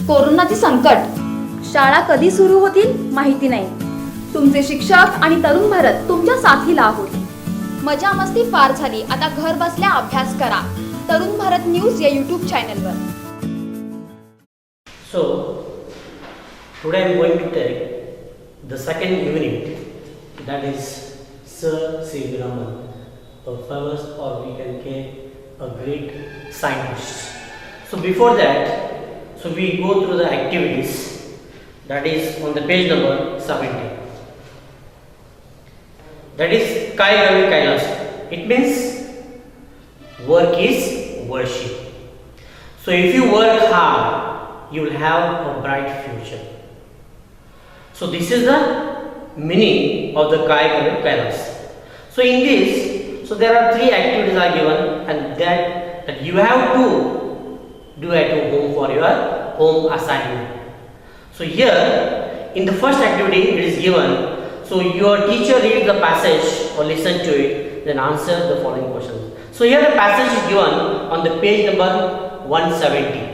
कोरोनाचे संकट, शाळा कधी सुरू होतील माहिती नाही. तुमचे शिक्षक आणि तरुण भारत तुमच्या साथीला आहोत. मजा मस्ती फार झाली, आता घर बसल्या अभ्यास करा. तरुण भारत न्यूज या यूट्यूब चॅनलवर. So today I am going to take the second unit, that is Sir C. Raman, a famous, or we can say a great scientist. So before that, so we go through the activities, that is on the page number 70. That is Kai Gavi Kailas. It means work is worship. So if you work hard, you will have a bright future. So this is the meaning of the Kai Gavi Kailas. So in this, so there are 3 activities are given, and that you have to do at home for your home assignment. So here in the first activity it is given, so your teacher reads the passage or listen to it, then answer the following questions. So here the passage is given on the page number 170.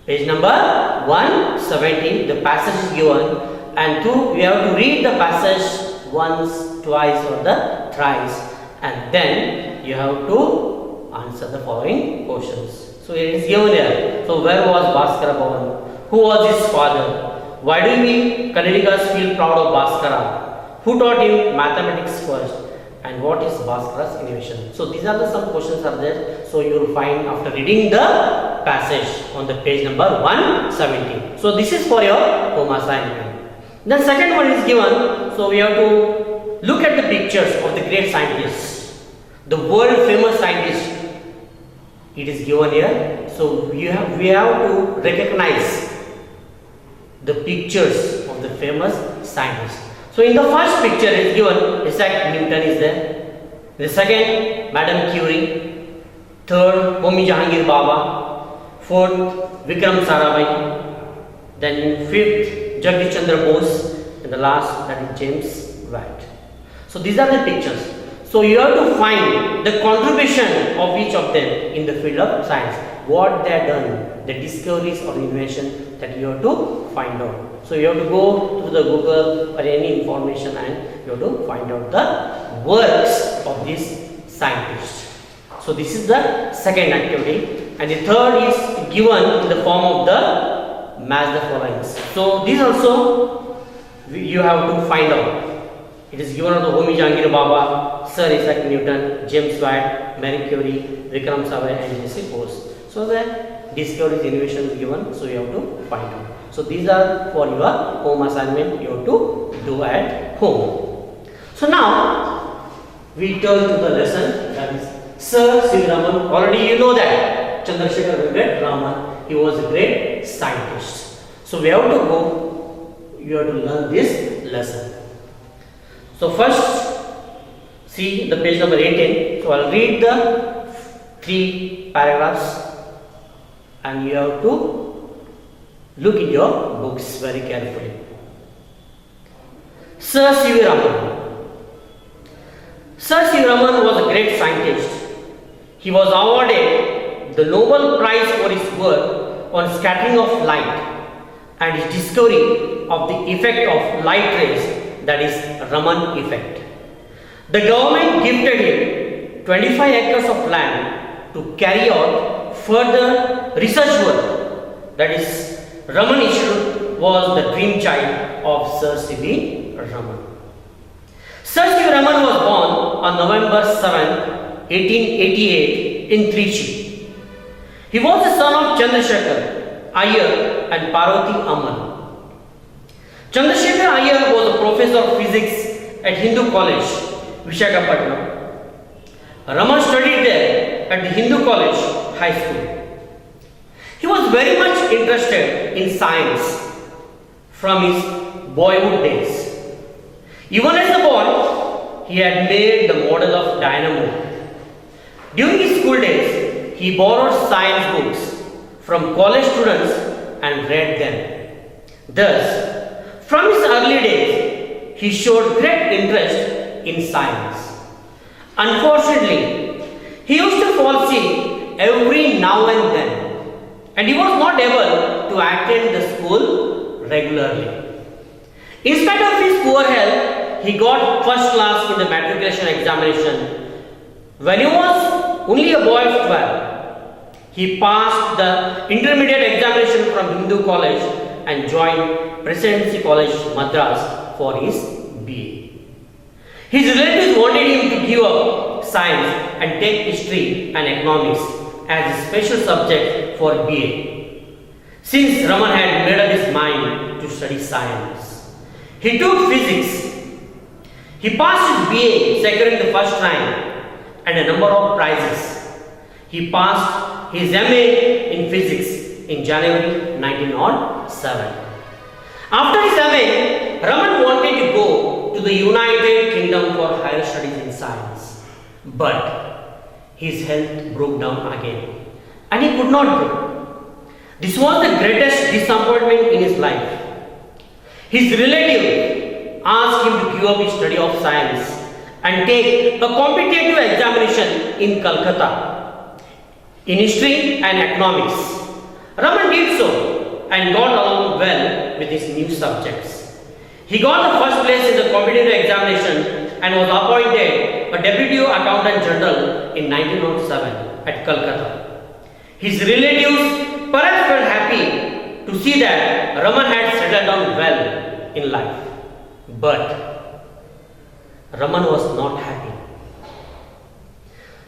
Page number 170, the passage is given, and we have to read the passage once, twice or the thrice, and then you have to answer the following questions. So it is given here. So where was Bhaskara born? Who was his father? Why do we Kannadigas feel proud of Bhaskara? Who taught him mathematics first? And what is Bhaskara's innovation? So these are the some questions are there. So you will find after reading the passage on the page number 170. So this is for your home assignment. Then second one is given. So we have to look at the pictures of the great scientists, the world famous scientists. It is given here. So we have to recognize the pictures of the famous scientists. So in the first picture is given Isaac Newton is there. The second, Madame Curie. Third, Homi Jahangir Baba. Fourth, Vikram Sarabhai. Then fifth, Jagdish Chandra Bose. And the last, that is James Watt. So these are the pictures. So you have to find the contribution of each of them in the field of science. What they have done, the discoveries or invention that you have to find out. So you have to go to the Google or any information and you have to find out the works of this scientist. So this is the second activity, and the third is given in the form of the match the following. So these also you have to find out. It is given on the Homi Jahangir Baba, Sir Isaac Newton, James Watt, Marie Curie, Vikram Sarabhai and J.C. Bose. So the discoveries, innovation is given, so you have to find out. So these are for your home assignment you have to do at home. So now we turn to the lesson, that is Sir C. Raman. Already you know that Chandrasekhar Venkat Raman, he was a great scientist. So we have to go, you have to learn this lesson. So first see the page number 18. So I'll read the 3 paragraphs and you have to look in your books very carefully. Sir C. Raman. Sir C. Raman was a great scientist. He was awarded the Nobel Prize for his work on scattering of light and his discovery of the effect of light rays, that is Raman effect. The government gifted him 25 acres of land to carry out further research work, that is Raman Institute was the dream child of Sir C. V. Raman. Sir C. Raman was born on November 7, 1888 in Trichy. He was the son of Chandrasekhar Iyer and Parvati Amman. Chandrasekhar Iyer was a professor of physics at Hindu College, Visakhapatnam. Raman studied there at the Hindu College High School. He was very much interested in science from his boyhood days. Even as a boy, he had made the model of dynamo. During his school days, he borrowed science books from college students and read them. Thus, from his early days, he showed great interest in science. Unfortunately, he used to fall sick every now and then. and he was not able to attend the school regularly. In spite of his poor health, he got first class in the matriculation examination. When he was only a boy of 12, he passed the intermediate examination from Hindu College and joined Presidency College, Madras for his BA. His relatives wanted him to give up science and take history and economics as a special subject for BA. Since Raman had made up his mind to study science, he took physics. He passed his BA, securing the first rank and a number of prizes. He passed his MA in physics in January 1907. After his MA, Raman wanted to go to the United Kingdom for higher studies in science. But his health broke down again and he could not go. This was the greatest disappointment in his life. His relative asked him to give up his study of science and take a competitive examination in Calcutta in history and economics. Raman did so and got along well with his new subjects. He got the first place in the competitive examination and was appointed a Deputy Accountant General in 1907 at Calcutta. His relatives perhaps felt happy to see that Raman had settled down well in life. But Raman was not happy.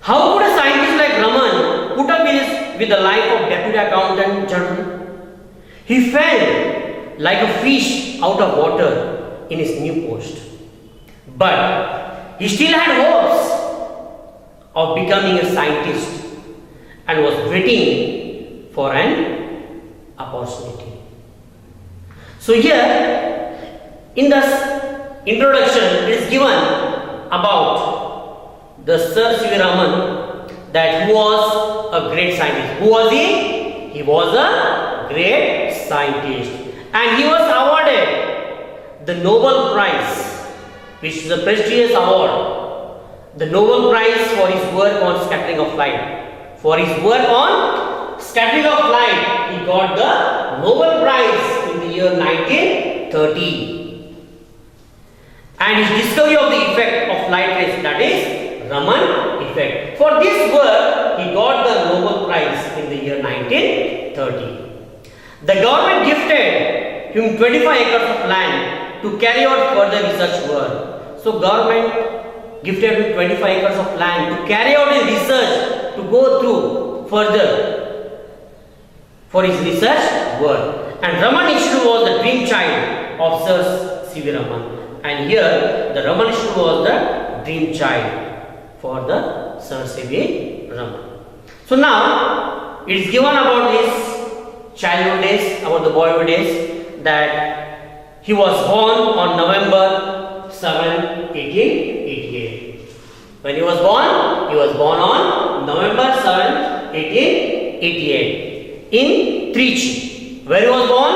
How could a scientist like Raman put up with the life of Deputy Accountant General? He felt like a fish out of water in his new post. But he still had hopes of becoming a scientist and was waiting for an opportunity. So here in this introduction it is given about the Sir C.V. Raman, that he was a great scientist. Who was he? He was a great scientist and he was awarded the Nobel Prize, which is a prestigious award. The Nobel Prize for his work on scattering of light. For his work on scattering of light, he got the Nobel Prize in the year 1930. And his discovery of the effect of light rays, that is Raman effect. For this work, he got the Nobel Prize in the year 1930. The government gifted him 25 acres of land to carry out further research work. So government gifted him 25 acres of land to carry out his research, to go through further for his research work. And Raman Institute was the dream child of Sir C.V. Raman. And here the Raman Institute was the dream child for the Sir C.V. Raman. So now it is given about his childhood days, about the boyhood days, that he was born on November 7, 1888. When he was born on November 7, 1888 in Trichy. Where he was born?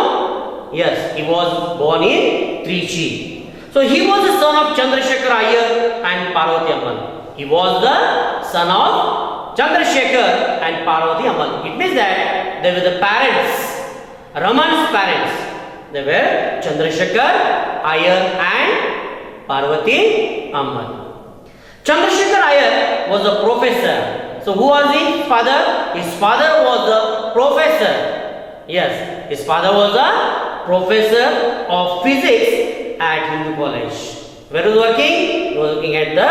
Yes, he was born in Trichy. So he was the son of Chandrasekhar Iyer and Parvati Ammal. He was the son of Chandrasekhar and Parvati Ammal. It means that they were the parents, Raman's parents. They were Chandrasekhar Iyer and Parvati Ammal. Chandrasekhar Iyer was a professor. So who was his father? His father was a professor. Yes, his father was a professor of physics at Hindu College. Where was he working? He was working at the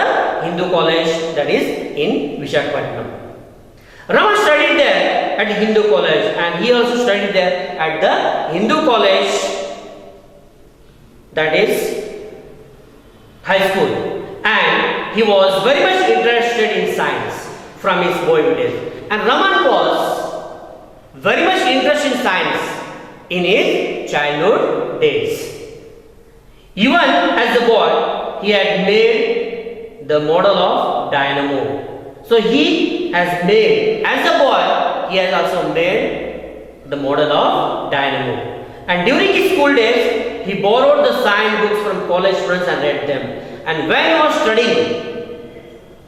Hindu College, that is in Visakhapatnam. Raman studied there at the Hindu College, and he also studied there at the Hindu College, that is high school. And he was very much interested in science from his boyhood days. And Raman was very much interested in science in his childhood days. Even as a boy, he had made the model of dynamo. So he has made, as a boy, he has also made the model of dynamo. And during his school days, he borrowed the science books from college students and read them. And when he was studying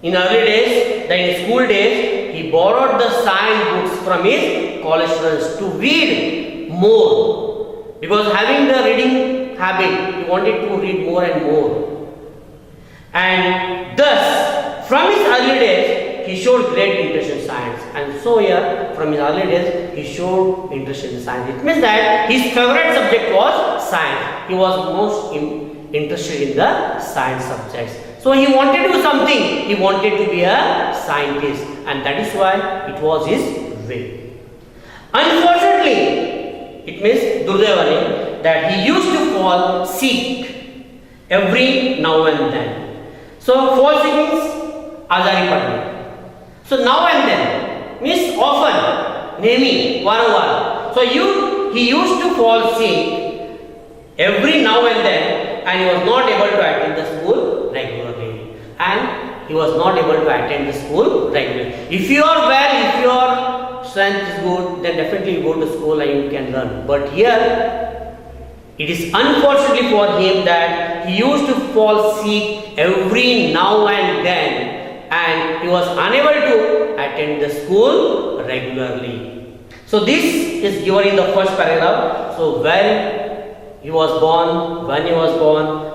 in early days, then in school days, he borrowed the science books from his college friends to read more. Because having the reading habit, he wanted to read more and more. And thus, from his early days, he showed great interest in science. And so here, from his early days, he showed interest in science. It means that his favorite subject was science. He was most interested in the science subjects. So he wanted to do something. He wanted to be a scientist. And that is why it was his way. Unfortunately, it means Durdevani, that he used to fall sick every now and then. So fall sick means Azari Padne. So now and then means often, nehmi, varanvar. So he used to fall sick every now and then, and he was not able to attend the school regularly. And he was not able to attend the school regularly. If you are well, if your strength is good, then definitely you go to school and you can learn. But here, it is unfortunately for him that he used to fall sick every now and then, and he was unable to attend the school regularly. So this is given in the first paragraph. So when he was born,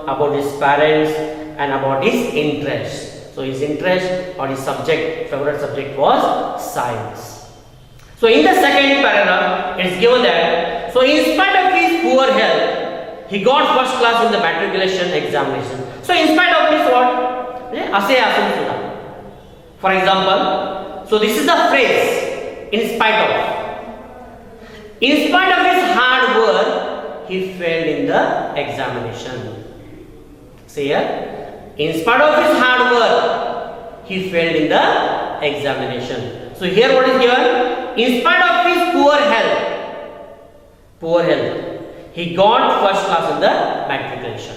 about his parents and about his interest. So his interest or his subject, favorite subject was science. So in the second paragraph, it is given that, so in spite of his poor health, he got first class in the matriculation examination. So in spite of this what? Ase asum sudha. For example, so this is the phrase, in spite of. In spite of his hard work, he failed in the examination. See here, in spite of his hard work, he failed in the examination. So here what is given? In spite of his poor health, he got first class in the matriculation.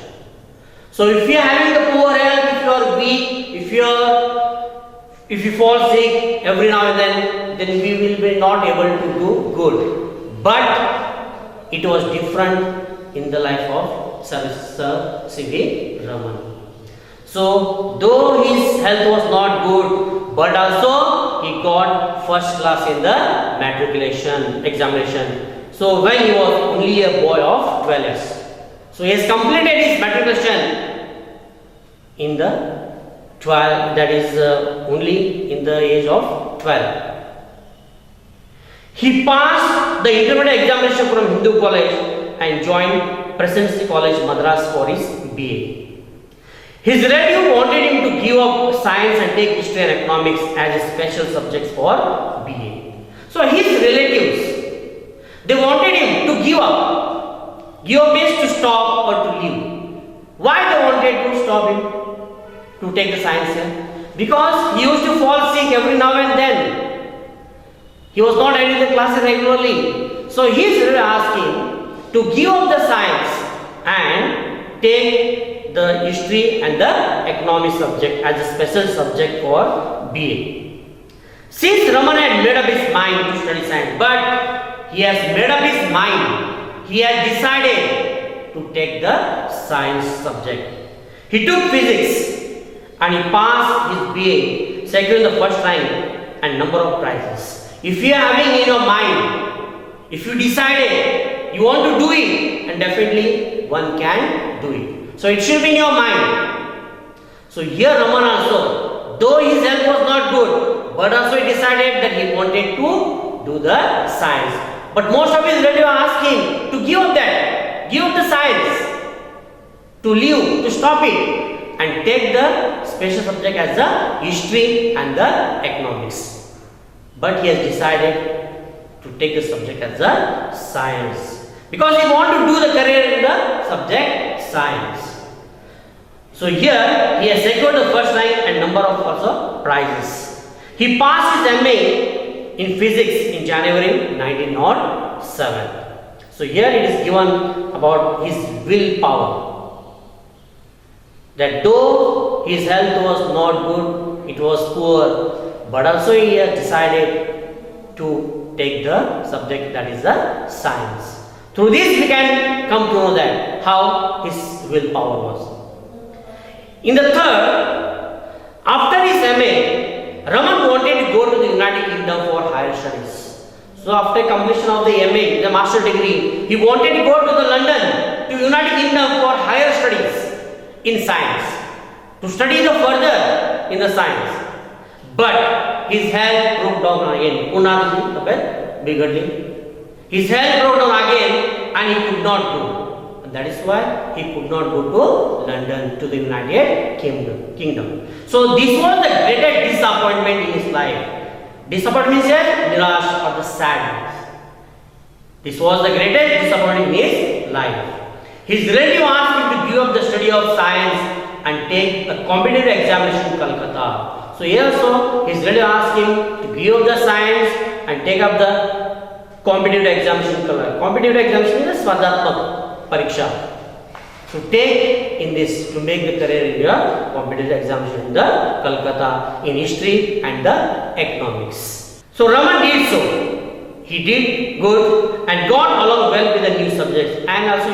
So if you are having the poor health, if you are weak, if you fall sick every now and then we will be not able to do good. But it was different in the life of Sir C.V. Raman. So though his health was not good, but also he got first class in the matriculation examination. So when he was only a boy of 12 years. So he has completed his matriculation in the 12, that is only in the age of 12. He passed the intermediate examination from Hindu College and joined Presidency College Madras for his BA. His relative wanted him to give up science and take history and economics as a special subjects for BA. So his relatives, they wanted him to give up means to stop or to leave. Why they wanted to stop him to take the science here? Because he used to fall sick every now and then. He was not attending the classes regularly. So his relative asked him to give up the science and take the history and the economics subject as a special subject for BA. Since Raman had made up his mind to study science, but he has made up his mind, he has decided to take the science subject. He took physics and he passed his BA, securing the first rank and number of prizes. If you are having in your mind, if you decided you want to do it, and definitely one can do it. So it should be in your mind. So here Raman also, though his health was not good, but also he decided that he wanted to do the science. But most of his relatives asked him to give up that, give up the science, to leave, to stop it, and take the special subject as the history and the economics. But he has decided to take the subject as a science because he wanted to do the career in the subject science. So here he has secured the first rank and number of also prizes. He passed his MA in physics in January 1907. So here it is given about his willpower. That though his health was not good, it was poor, but also he has decided to take the subject that is the science. Through this we can come to know that how his willpower was. In the third, after his MA, Raman wanted to go to the United Kingdom for higher studies. So after completion of the MA, the master degree, he wanted to go to the London, to United Kingdom for higher studies in science, to study the further in the science. But his health broke down again. His health broke down again and he could not go. And that is why he could not go to London, to the United Kingdom. So this was the greatest disappointment in his life. Disappointment is nirash or the sadness. This was the greatest disappointment in his life. His relative asked him to give up the study of science and take a competitive examination in Calcutta. So here also his relative asked him to give up the science and take up the competitive examination in Calcutta. Competitive examination is Spardatmak Pariksha. To take in this, to make the career in your competitive examination in the Calcutta in history and the economics. So Raman did so. He did good and got along well with the new subjects, and also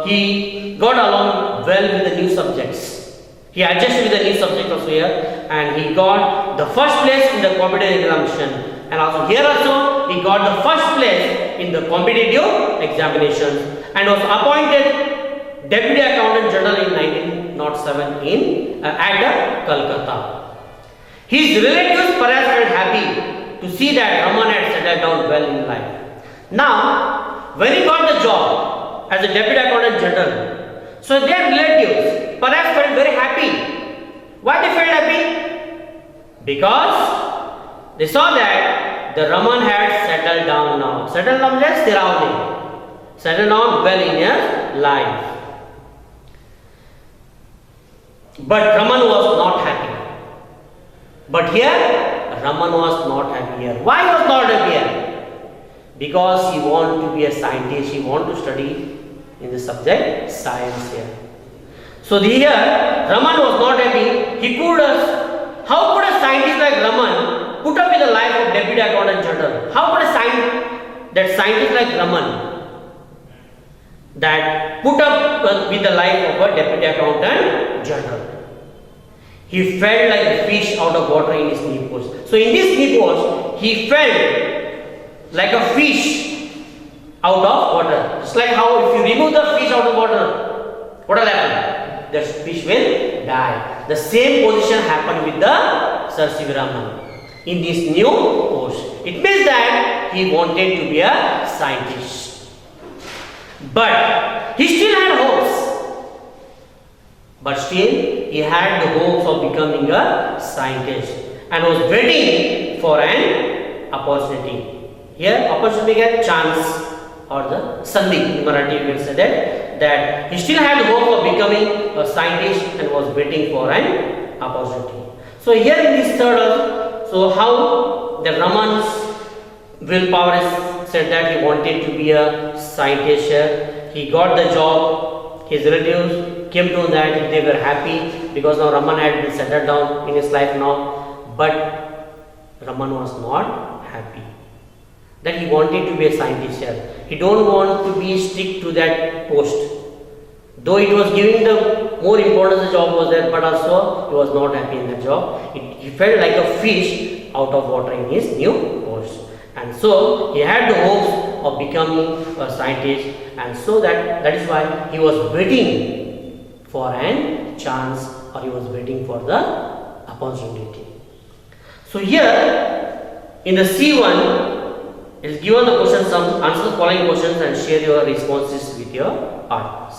he got along well with the new subjects. He adjusted with the new subject also here, and he got the first place in the competitive examination, and also here also he got the first place in the competitive examinations, and was appointed Deputy Accountant General in 1907 at Calcutta. His relatives perhaps were happy to see that Raman had settled down well in life. Now, when he got the job as a Deputy Accountant General, so their relatives perhaps felt very happy. Why they felt happy? Because they saw that the Raman had settled down now. Settled down means settled down well in his life. But Raman was not happy. But here, Raman was not happy here. Why was not happy here? Because he wanted to be a scientist. He wanted to study in the subject science here. So here, Raman was not happy. How could a scientist like Raman put up with the life of Deputy Accountant General? How could that scientist like Raman that put up with the life of a Deputy Accountant General? He felt like a fish out of water in his knee post. So in this knee post, he felt like a fish out of water. It's like how if you remove the fish out of water, what will happen? The fish will die. The same position happened with the Sir C.V. Raman in this new post. It means that he wanted to be a scientist. But he still had hopes. But still, he had the hopes of becoming a scientist and was waiting for an opportunity. Here, opportunity means chance or the sandhi. In Marathi, you can say that he still had the hope of becoming a scientist and was waiting for an opportunity. So here in this third, so how the Raman's willpower is said that he wanted to be a scientist here. He got the job. His relatives came to know that they were happy because now Raman had been settled down in his life now. But Raman was not happy that he wanted to be a scientist here. He don't want to be stick to that post. Though it was giving the more importance the job was there, but also he was not happy in the job. He felt like a fish out of water in his new post. And so he had the hopes of becoming a scientist, and so that is why he was waiting for a chance, or he was waiting for the opportunity. So here in the C1 is given the question, answer the following questions and share your responses with your partners.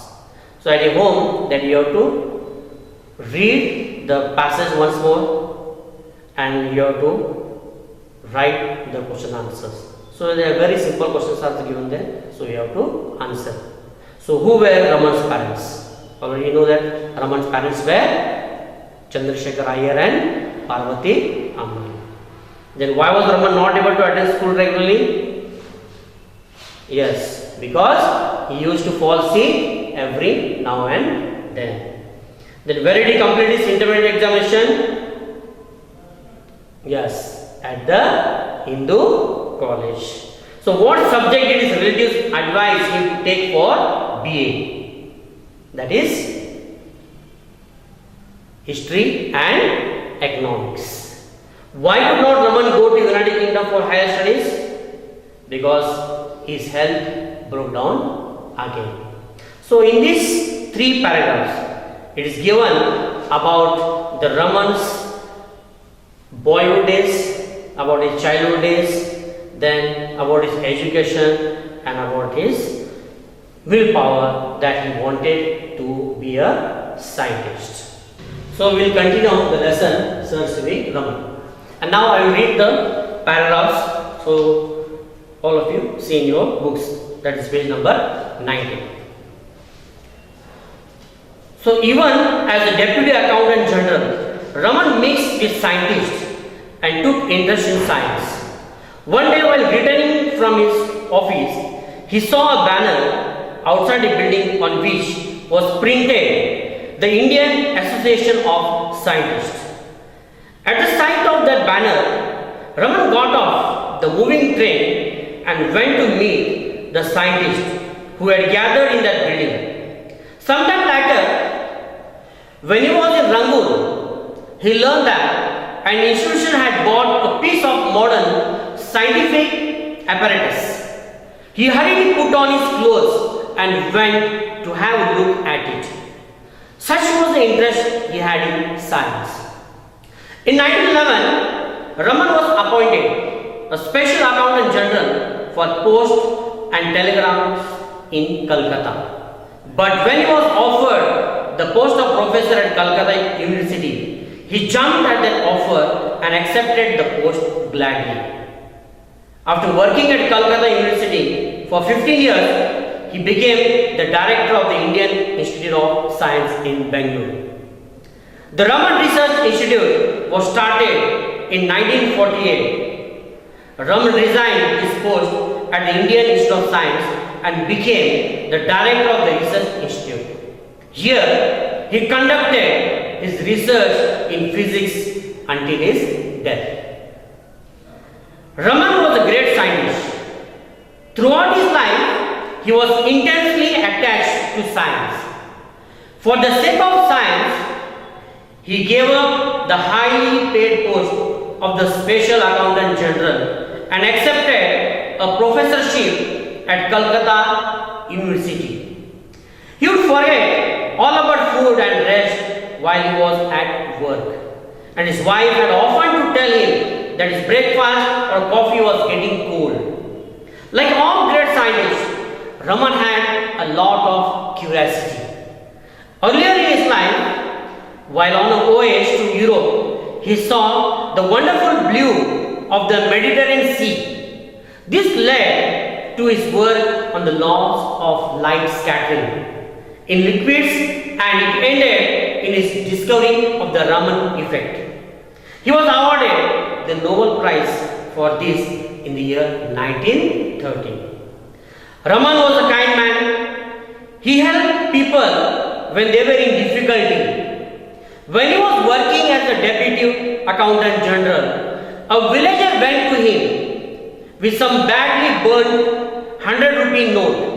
So at your home, that you have to read the passage once more and you have to write the question answers. So there are very simple questions are given there. So you have to answer. So who were Raman's parents? Already you know that Raman's parents were Chandrasekhar Iyer and Parvati Amma. Then why was Raman not able to attend school regularly? Yes, because he used to fall sick every now and then. Then where did he complete his intermediate examination? Yes, at the Hindu college. So what subject did his relatives advise him to take for BA? That is history and economics. Why could not Raman go to United Kingdom for higher studies? Because his health broke down again. So in these 3 paragraphs, it is given about the Raman's boyhood days, about his childhood days, then about his education and about his willpower that he wanted to be a scientist. So we will continue the lesson, Sir Sri Raman. And now I will read the paragraphs. So all of you see in your books, that is page number 19. So even as a deputy accountant general, Raman mixed with scientists and took interest in science. One day while returning from his office, he saw a banner outside a building on which was printed the Indian Association of Scientists. At the sight of that banner, Raman got off the moving train and went to meet the scientists who had gathered in that building. Sometime later, when he was in Rangoon, he learned that an institution had bought a piece of modern scientific apparatus. He hurriedly put on his clothes and went to have a look at it. Such was the interest he had in science. In 1911, Raman was appointed a special accountant general for post and telegrams in Calcutta. But when he was offered the post of professor at Calcutta University, he jumped at that offer and accepted the post gladly. After working at Calcutta University for 15 years, he became the director of the Indian Institute of Science in Bangalore. The Raman Research Institute was started in 1948. Raman resigned his post at the Indian Institute of Science and became the director of the Research Institute. Here, he conducted his research in physics until his death. Raman was a great scientist. Throughout his life, he was intensely attached to science. For the sake of science, he gave up the highly paid post of the Special Accountant General and accepted a professorship at Calcutta University. He would forget all about food and rest while he was at work, and his wife had often to tell him that his breakfast or coffee was getting cold. Like all great scientists, Raman had a lot of curiosity. Earlier in his life, while on a voyage to Europe, he saw the wonderful blue of the Mediterranean Sea. This led to his work on the laws of light scattering in liquids, and it ended in his discovery of the Raman effect. He was awarded the Nobel Prize for this in the year 1930. Raman was a kind man. He helped people when they were in difficulty. When he was working as a deputy accountant general, a villager went to him with some badly burned 100-rupee note.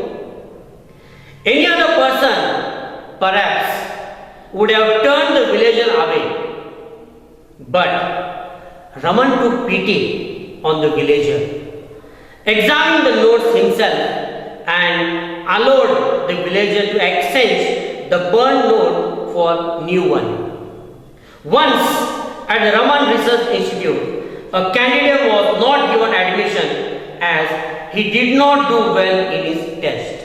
Any other person, perhaps, would have turned the villager away. But Raman took pity on the villager, examined the notes himself, and allowed the villager to exchange the burned note for new one. Once at the Raman Research Institute, a candidate was not given admission as he did not do well in his test.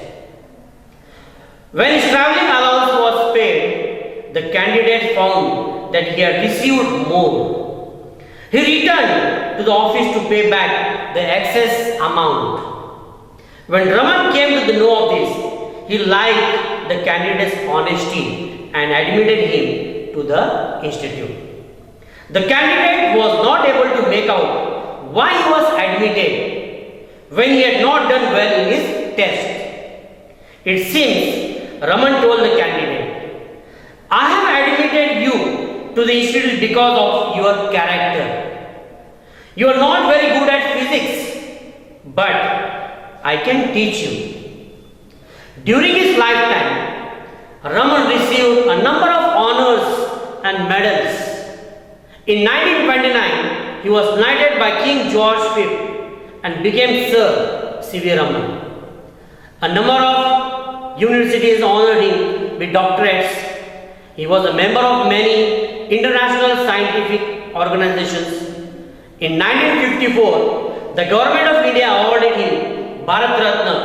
When his travelling allowance was paid, the candidate found that he had received more. He returned to the office to pay back the excess amount. When Raman came to know of this, he liked the candidate's honesty and admitted him to the institute. The candidate was not able to make out why he was admitted when he had not done well in his test. It seems Raman told the candidate, "I have admitted you to the institute because of your character. You are not very good at physics, but I can teach you." During his lifetime, Raman received a number of honors and medals. In 1929, he was knighted by King George V and became Sir C.V. Raman. A number of universities honored him with doctorates. He was a member of many international scientific organizations. In 1954, the government of India awarded him Bharat Ratna.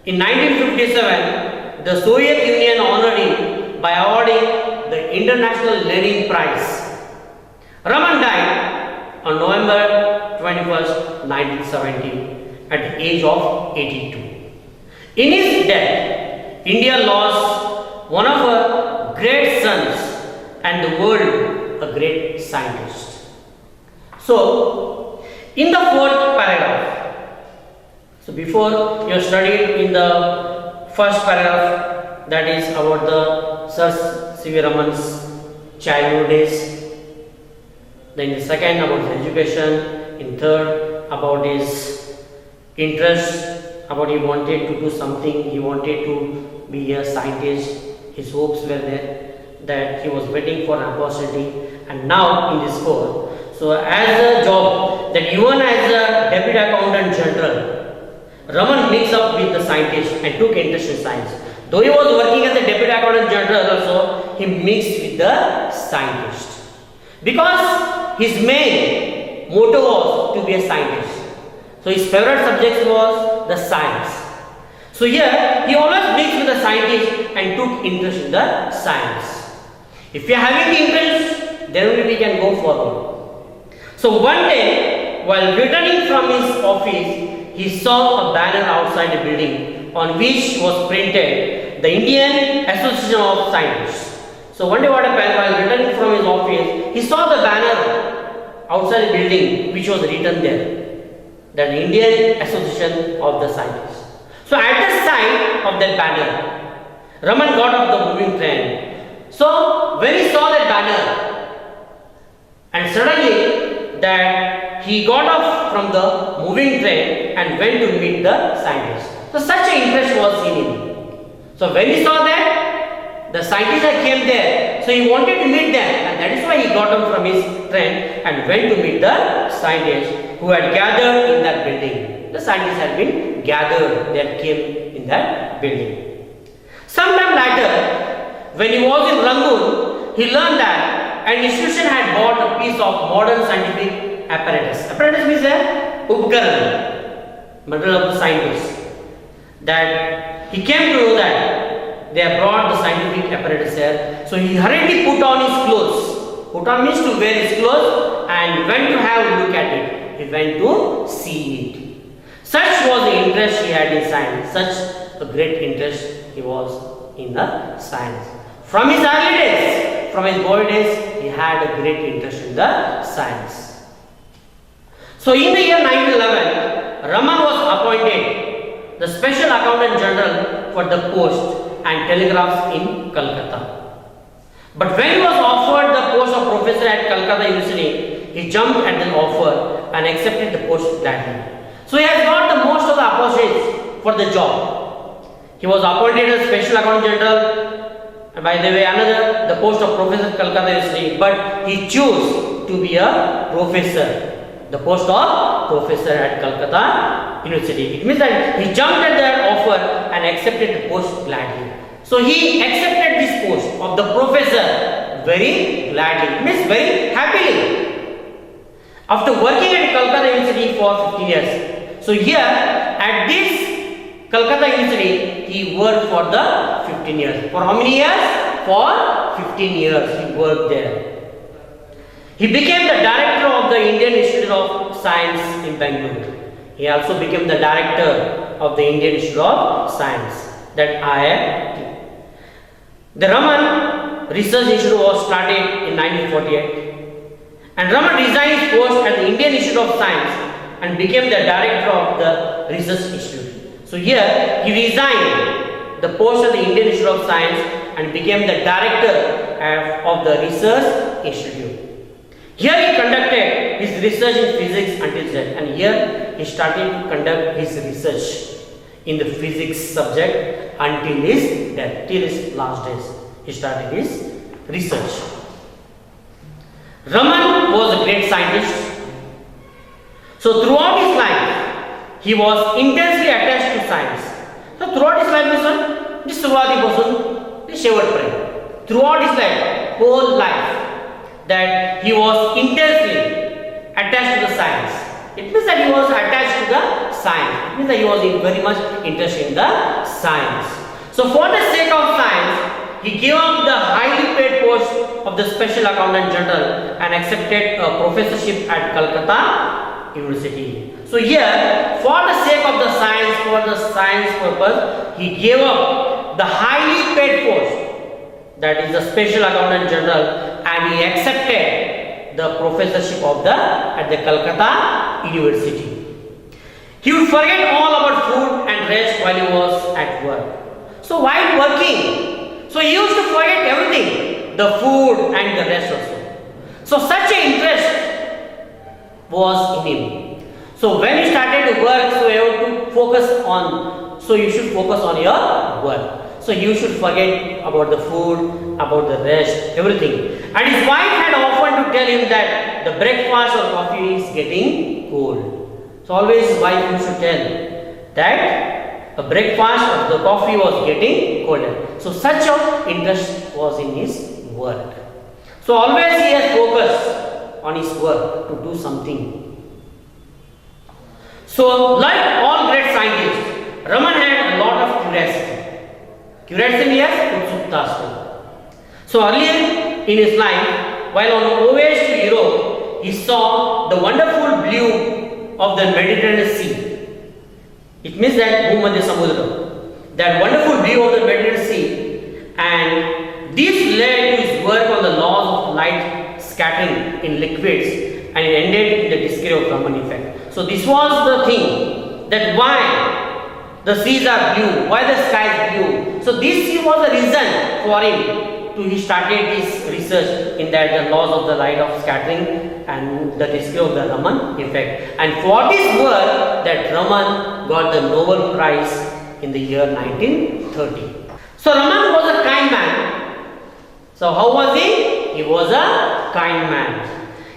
In 1957, the Soviet Union honored him by awarding the International Lenin Prize. Raman died on November 21st, 1970 at the age of 82. In his death, India lost one of her great sons and the world a great scientist. So, in the fourth paragraph, so before you studied in the first paragraph, that is about the Sir C.V. Raman's childhood days. Then in the second about his education. In third about his interest, about he wanted to do something, he wanted to be a scientist. His hopes were there, that he was waiting for an opportunity. And now in this fourth, so as a job, that even as a Deputy Accountant General, Raman mixed up with the scientist and took interest in science. Though he was working as a Deputy Accountant General also, he mixed with the scientist. Because his main motto was to be a scientist. So his favorite subject was the science. So here, he always mixed with the scientist and took interest in the science. If you are having the interest, then only we can go forward. So one day, while returning from his office, he saw a banner outside a building on which was printed the Indian Association of Scientists. So one day what happened, while returning from his office, he saw the banner outside the building which was written there, the Indian Association of the Scientists. So at the sight of that banner, Raman got off the moving train. So when he saw that banner, and suddenly that he got off from the moving train and went to meet the scientists. So such an interest was in him. So when he saw that, the scientists had came there, so he wanted to meet them, and that is why he got off from his train and went to meet the scientists who had gathered in that building. The scientists had been gathered, they had came in that building. Sometime later, when he was in Rangoon, he learned that an institution had bought a piece of modern scientific apparatus. Apparatus means a upkaran, material of the scientists. That he came to know that they have brought the scientific apparatus here. So he hurriedly put on his clothes. Put on means to wear his clothes and went to have a look at it. He went to see it. Such was the interest he had in science. Such a great interest he was in the science. From his early days, from his boy days, he had a great interest in the science. So in the year 1911, Raman was appointed the Special Accountant General for the Post and Telegraphs in Calcutta. But when he was offered the post of professor at Calcutta University, he jumped at the offer and accepted the post gladly. So he has got the most of the opportunities for the job. He was appointed as Special Accountant General, and by the way, the post of professor at Calcutta University, but he chose to be a professor, the post of professor at Calcutta University. It means that he jumped at that offer and accepted the post gladly. So he accepted this post of the professor very gladly, it means very happily. After working at Calcutta University for 15 years. So here at this Calcutta University, he worked for the 15 years. For how many years? For 15 years he worked there. He became the director of the Indian Institute of Science in Bangalore. He also became the director of the Indian Institute of Science, that IIT. The Raman Research Institute was started in 1948, and Raman resigned his post at the Indian Institute of Science and became the director of the Research Institute. So here he resigned the post of the Indian Institute of Science and became the director of the Research Institute. Here he conducted his research in physics until death, and here he started to conduct his research in the physics subject until his death, till his last days. He started his research. Raman was a great scientist. So throughout his life, he was intensely attached to science. So throughout his life, this Survati person, this Shevat throughout his life, whole life, that he was intensely attached to the science. It means that he was attached to the science. It means that he was very much interested in the science. So for the sake of science, he gave up the highly paid post of the Special Accountant General and accepted a professorship at Calcutta University. So here, for the sake of the science purpose, he gave up the highly paid post, that is the Special Accountant General, and he accepted the professorship at the Calcutta University. He would forget all about food and rest while he was at work. So while working, so he used to forget everything, the food and the rest also. So such an interest was in him. So when he started to work, so you have to focus on, so you should focus on your work. So you should forget about the food, about the rest, everything. And his wife had often to tell him that the breakfast or coffee is getting cold. So always his wife used to tell that a breakfast or the coffee was getting colder. So such a interest was in his work. So always he has focus on his work to do something. So like all great scientists, Raman had a lot of curiosity. Curiosity as utsukta. So earlier in his life, while on a voyage to Europe, he saw the wonderful blue of the Mediterranean Sea. It means that Bhumadhya Samudra, that wonderful view of the Mediterranean Sea, and this led to his work on the laws of light scattering in liquids, and it ended in the discovery of Raman effect. So this was the thing, that why the seas are blue, why the sky is blue. So this was the reason for him to he started his research in that the laws of the light of scattering and the discovery of the Raman effect. And for this work that Raman got the Nobel Prize in the year 1930. So Raman was a kind man. So how was he? He was a kind man.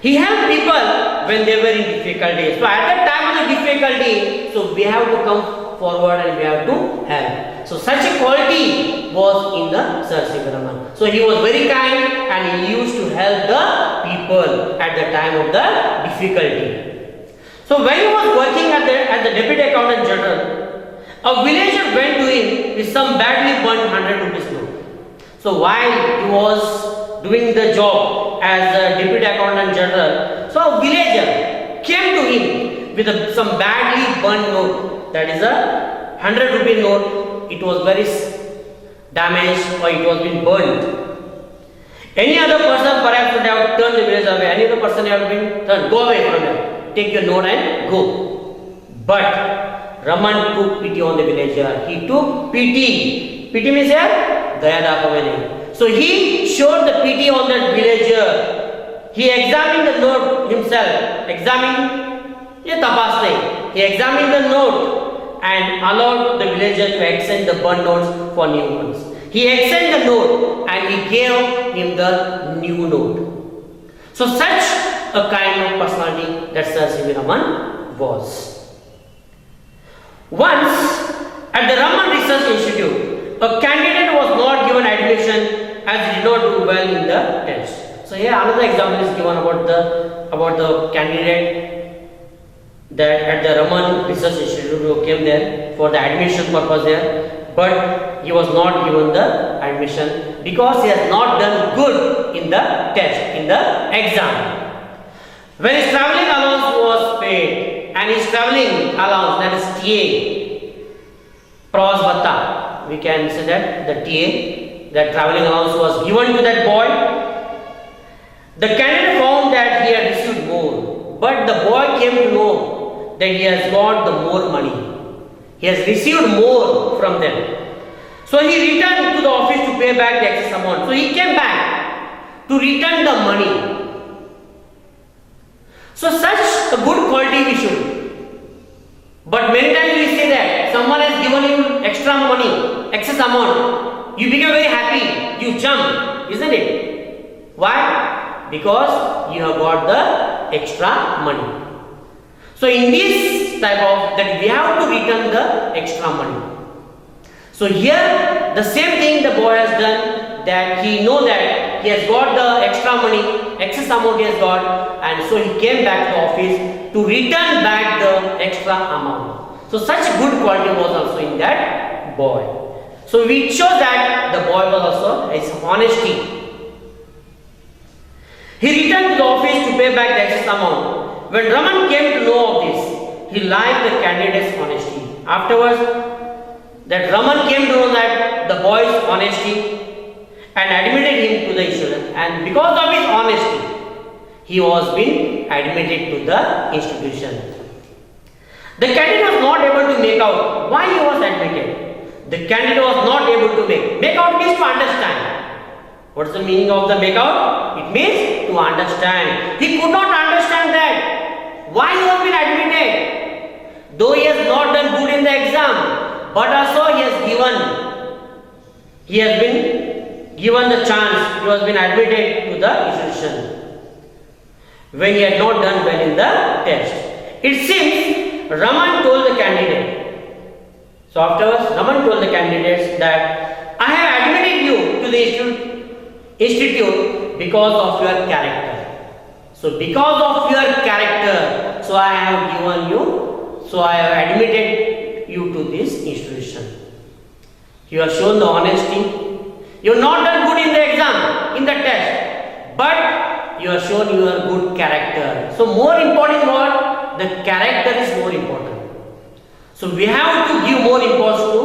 He helped people when they were in difficulties. So at the time of the difficulty, so we have to come forward and we have to help. So such a quality was in the Sir C.V. Raman. So he was very kind and he used to help the people at the time of the difficulty. So when he was working as the Deputy Accountant General, a villager went to him with some badly burnt 100 rupees note. So while he was doing the job as a Deputy Accountant General, so a villager came to him with some badly burnt note, that is a 100 rupee note. It was very damaged or it was been burnt. Any other person perhaps would have turned the village away. Any other person would have been turned, go away from here, take your note and go. But Raman took pity on the villager. He took pity. Pity means here, daya dakhavane. So he showed the pity on that villager. He examined the note himself. He examined the note and allowed the villager to exchange the burnt notes for new ones. He exchanged the note and he gave him the new note. So such a kind of personality that Sir C.V. Raman was. Once at the Raman Research Institute, a candidate was not given admission as he did not do well in the test. So here another example is given about the candidate that at the Raman Research Institute who came there for the admission purpose there, but he was not given the admission because he has not done good in the test, in the exam. When his travelling allowance was paid, and his travelling allowance, that is TA, Pras Bhatta, we can say that the TA, that travelling allowance was given to that boy, the candidate found that he had received more, but the boy came to know that he has got the more money. He has received more from them. So he returned to the office to pay back the excess amount. So he came back to return the money. So such a good quality we should. But many times we say that someone has given you extra money, excess amount. You become very happy. You jump, isn't it? Why? because you have got the extra money. So in this type of that we have to return the extra money. So here the same thing the boy has done, that he know that he has got the extra money, excess amount he has got, and so he came back to office to return back the extra amount. So such good quality was also in that boy. So we shows that the boy was also his honesty. He returned to the office to pay back the excess amount. When Raman came to know of this, he liked the candidate's honesty. Afterwards, that Raman came to know that the boy's honesty and admitted him to the institution. And because of his honesty, he was being admitted to the institution. The candidate was not able to make out why he was admitted. The candidate was not able to make out means to understand. What is the meaning of the make out? It means to understand. He could not understand that why he has been admitted, though he has not done good in the exam, but also he has been given the chance. He has been admitted to the institution when he had not done well in the test. It seems Raman told the candidate. So afterwards, Raman told the candidates that I have admitted you to the institute because of your character. So because of your character, so I have given you, so I have admitted you to this institution. You have shown the honesty. You have not done good in the exam, in the test, but you have shown your good character. So more important what? The character is more important. So we have to give more importance to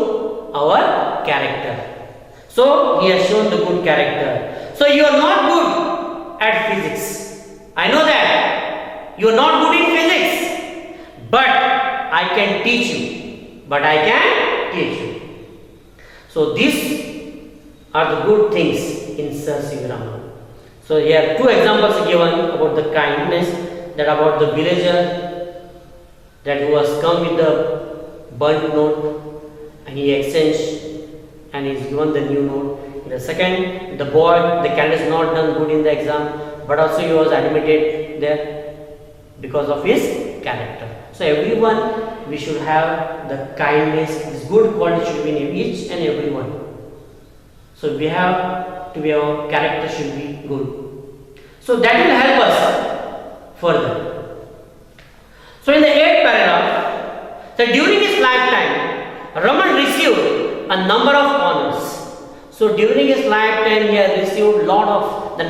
our character. So he has shown the good character. So you are not good at physics. I know that. You are not good in physics. But I can teach you. So these are the good things in Sir C. Raman. So here two examples given about the kindness, that about the villager that who has come with the burnt note and he exchanged and he is given the new note. The second, the boy, the candidate has not done good in the exam, but also he was admitted there because of his character. So everyone, we should have the kindness, this good quality should be in each and everyone. So we have to be, our character should be good. So that will help us further. So in the 8th paragraph, so during his lifetime, Raman received a number of honors. So during his lifetime, he has received the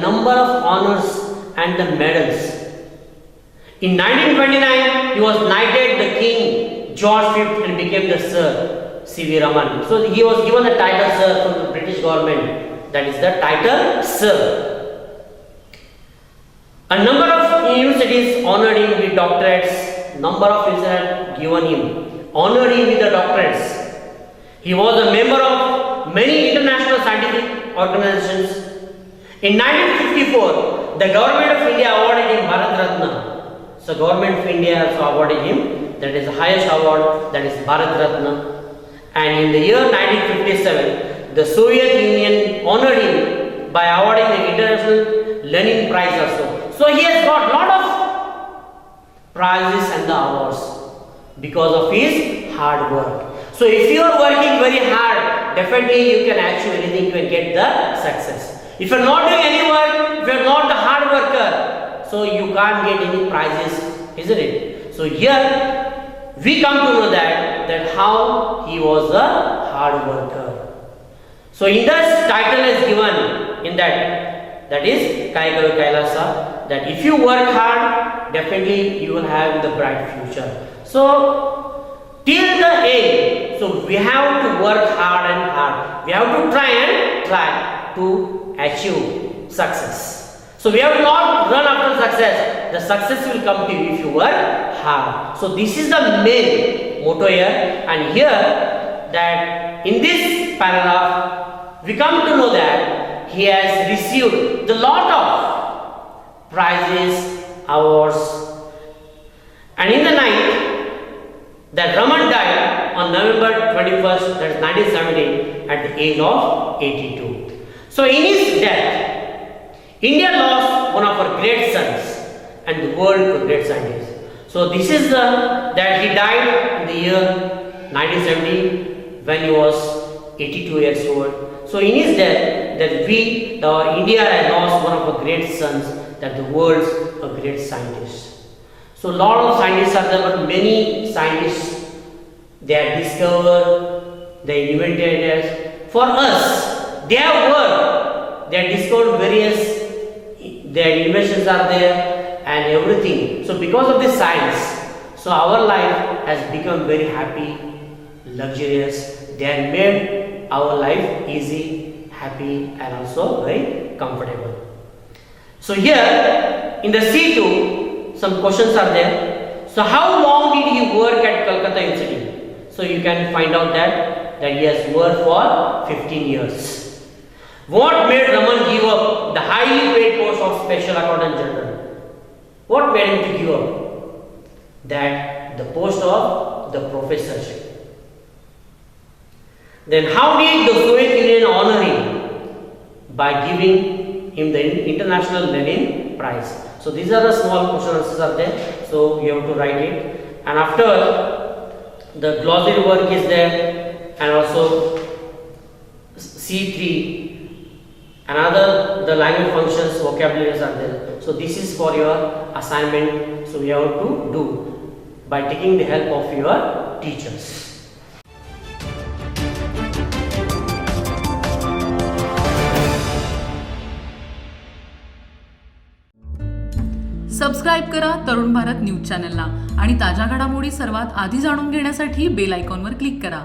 number of honors and the medals. In 1929, he was knighted the King George V and became the Sir C.V. Raman. So he was given the title Sir from the British government. That is the title Sir. A number of universities honored him with doctorates. Number of institutions given him, honored him with the doctorates. He was a member of many international scientific organizations. In 1954, the government of India awarded him Bharat Ratna. So government of India also awarded him, that is the highest award, that is Bharat Ratna. And in the year 1957, the Soviet Union honored him by awarding the International Lenin Prize also. So he has got lot of prizes and the awards because of his hard work. So if you are working very hard, definitely you can achieve anything, you can get the success. If you are not doing any work, if you are not the hard worker, so you can't get any prizes, isn't it? So here we come to know that how he was a hard worker. So in this title is given in that is Kaigava Kailasa, that if you work hard, definitely you will have the bright future. So till the end, so we have to work hard and hard. We have to try to achieve success. So we have to not run after success. The success will come to you if you work hard. So this is the main motto here. And here that in this paragraph, we come to know that he has received the lot of prizes, awards. And in the night that Raman died on November 21st, that is 1970, at the age of 82. So in his death, India lost one of our great sons and the world a great scientist. So this is that he died in the year 1970 when he was 82 years old. So in his death, that India has lost one of our great sons, that the world's a great scientist. So lot of scientists are there, but many scientists, they have discovered, they invented it. For us, they have worked, they have discovered various, their inventions are there and everything. So because of this science, so our life has become very happy, luxurious. They have made our life easy, happy and also very comfortable. So here in the C2, some questions are there. So how long did he work at Calcutta University? So you can find out that he has worked for 15 years. What made Raman give up the highly paid post of Special Accountant General? What made him to give up? That the post of the professorship. Then how did the Soviet Union honor him? By giving him the International Lenin Prize. So these are the small question answers are there. So you have to write it. And after the glossary work is there, and also C3. Another, the language functions, vocabularies are there. So this is for your assignment. So you have to do by taking the help of your teachers. Subscribe करा Tarun Bharat news चॅनलला आणि ताज्या घडामोडी सर्वात आधी जाणून घेण्यासाठी bell आयकॉनवर क्लिक करा.